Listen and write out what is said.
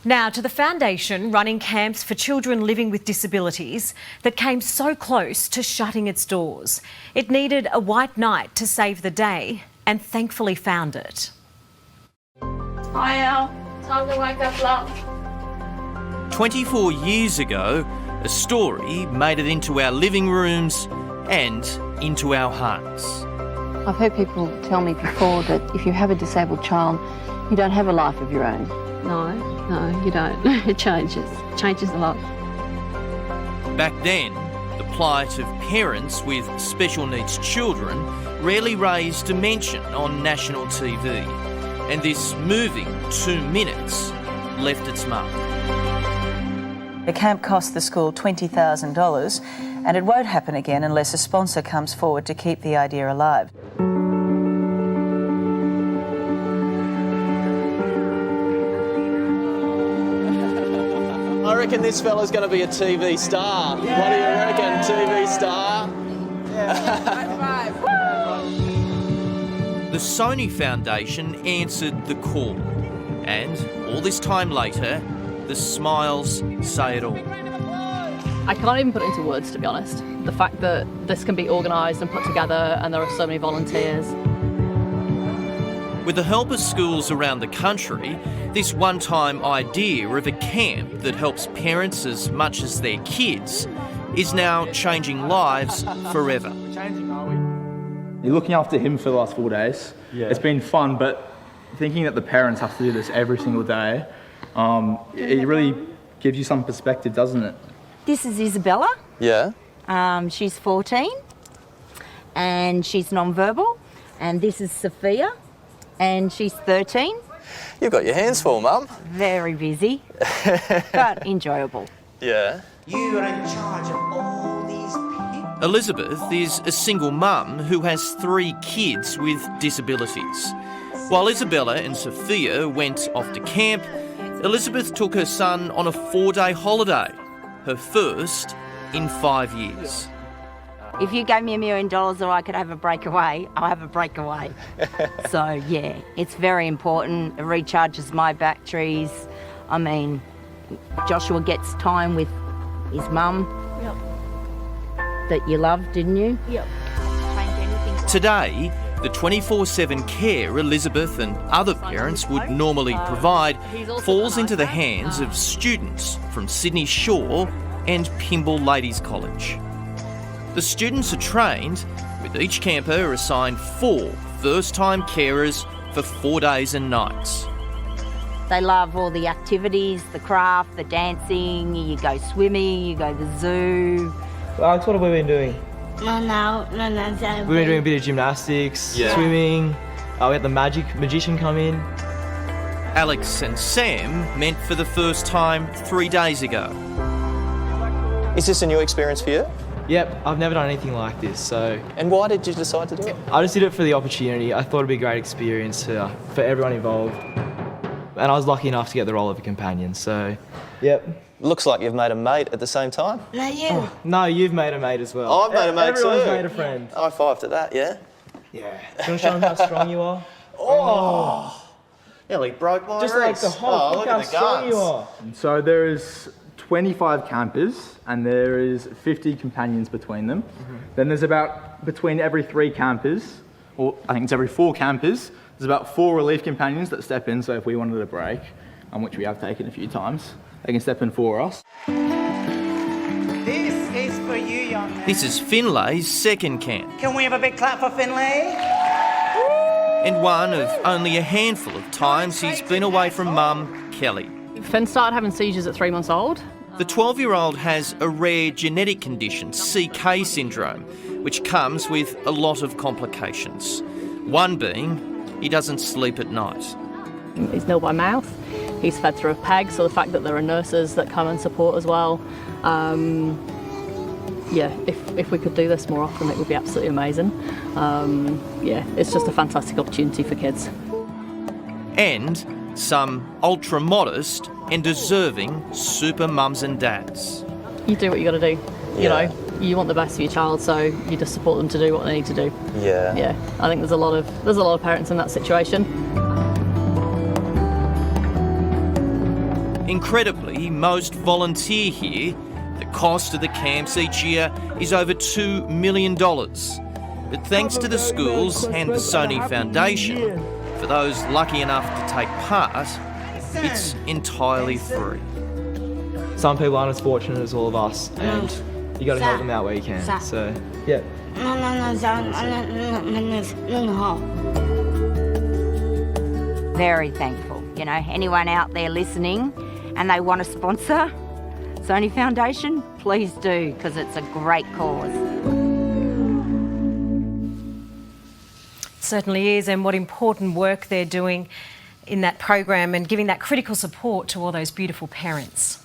Now to the foundation running camps for children living with disabilities that came so close to shutting its doors. It needed a white knight to save the day and thankfully found it. Hi Al, time to wake up, love. 24 years ago, a story made it into our living rooms and into our hearts. I've heard people tell me before that if you have a disabled child, you don't have a life of your own. No, you don't. It changes a lot. Back then, the plight of parents with special needs children rarely raised a mention on national TV, and this moving 2 minutes left its mark. The camp cost the school $20,000 and it won't happen again unless a sponsor comes forward to keep the idea alive. I reckon this fella's going to be a TV star. Yeah. What do you reckon, TV star? Yeah, The Sony Foundation answered the call, and all this time later, the smiles say it all. I can't even put it into words, to be honest. The fact that this can be organised and put together and there are so many volunteers. With the help of schools around the country, this one-time idea of a camp that helps parents as much as their kids is now changing lives forever. You're looking after him for the last 4 days. Yeah. It's been fun, but thinking that the parents have to do this every single day, it really gives you some perspective, doesn't it? This is Isabella. Yeah. She's 14 and she's non-verbal. And this is Sophia and she's 13. You've got your hands full, Mum. Very busy, but enjoyable. Yeah. You are in charge of all these people. Elizabeth is a single mum who has 3 kids with disabilities. While Isabella and Sophia went off to camp, Elizabeth took her son on a 4-day holiday, her first in 5 years. If you gave me $1 million or I could have a breakaway, I'll have a breakaway. So yeah, it's very important. It recharges my batteries. I mean, Joshua gets time with his mum. Yep. That you loved, didn't you? Yep. Today, the 24/7 care Elizabeth and other parents would normally provide falls into the hands of students from Sydney Shore and Pymble Ladies College. The students are trained, with each camper assigned 4 first-time carers for 4 days and nights. They love all the activities, the craft, the dancing, you go swimming, you go to the zoo. Alex, what have we been doing? No. We've been doing a bit of gymnastics, swimming, we had the magician come in. Alex and Sam met for the first time 3 days ago. Is this a new experience for you? Yep, I've never done anything like this, so... And why did you decide to do it? I just did it for the opportunity. I thought it'd be a great experience for everyone involved. And I was lucky enough to get the role of a companion, so... Yep. Looks like you've made a mate at the same time. No, you. Oh, no, you've made a mate as well. I've made a mate Everyone's too. made a friend. High five to that, yeah? Yeah. Do you want to show them how strong you are? Oh! Nearly broke my Just wrist. like the Hulk, look how strong you are. So there is 25 campers and there is 50 companions between them. Then there's about, between every 3 campers, or I think it's every 4 campers, there's about 4 relief companions that step in, so if we wanted a break, which we have taken a few times, they can step in for us. This is for you, young man. This is Finlay's second camp, Can we have a big clap for Finlay? and one of only a handful of times he's been away from mum, Kelly. Finn started having seizures at 3 months old. The 12-year-old has a rare genetic condition, CK syndrome, which comes with a lot of complications. One being, he doesn't sleep at night. He's nil by mouth. He's fed through a peg, so the fact that there are nurses that come and support as well. If we could do this more often, it would be absolutely amazing. It's just a fantastic opportunity for kids. And some ultra-modest and deserving super mums and dads. You do what you got to do. You know, you want the best for your child, so you just support them to do what they need to do. Yeah. Yeah, I think there's a lot of parents in that situation. Incredibly, most volunteer here. The cost of the camps each year is over $2 million. But thanks to the schools and the Sony Foundation, for those lucky enough to take part, it's entirely free. Some people aren't as fortunate as all of us, and you got to help them out where you can. So, yeah. Very thankful. You know, anyone out there listening and they want to sponsor Sony Foundation, please do, because it's a great cause. Certainly is, and what important work they're doing in that program and giving that critical support to all those beautiful parents.